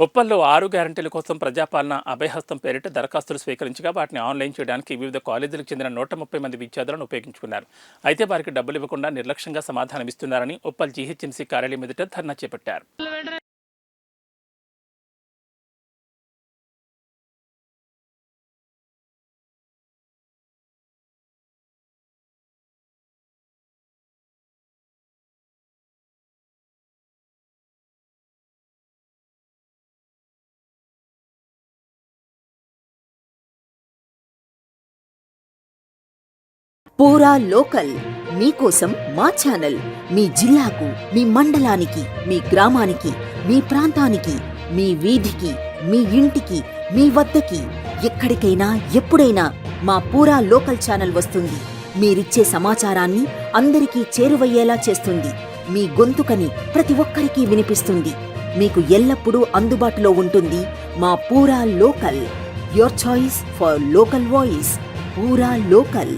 ఉప్పల్లో 6 గ్యారంటీల కోసం ప్రజాపాలన అభయహస్తం పేరిట దరఖాస్తులు స్వీకరించగా వాటిని ఆన్లైన్ చేయడానికి వివిధ కాలేజీలకు చెందిన 130 మంది విద్యార్థులను ఉపయోగించుకున్నారు. అయితే వారికి డబ్బులు ఇవ్వకుండా నిర్లక్ష్యంగా సమాధానమిస్తున్నారని ఉప్పల్ జీహెచ్ఎంసీ కార్యాలయం ఎదుట ధర్నా చేపట్టారు. పూరా లోకల్ మీకోసం మా ఛానల్ మీ జిల్లాకు, మీ మండలానికి, మీ గ్రామానికి, మీ ప్రాంతానికి, మీ వీధికి, మీ ఇంటికి, మీ వద్దకి, ఎక్కడికైనా ఎప్పుడైనా మా పూరా లోకల్ ఛానల్ వస్తుంది. మీరిచ్చే సమాచారాన్ని అందరికీ చేరువయ్యేలా చేస్తుంది. మీ గొంతుకని ప్రతి ఒక్కరికి వినిపిస్తుంది. మీకు ఎల్లప్పుడూ అందుబాటులో ఉంటుంది మా పూరా local. Your choice for local voice. పూరా లోకల్.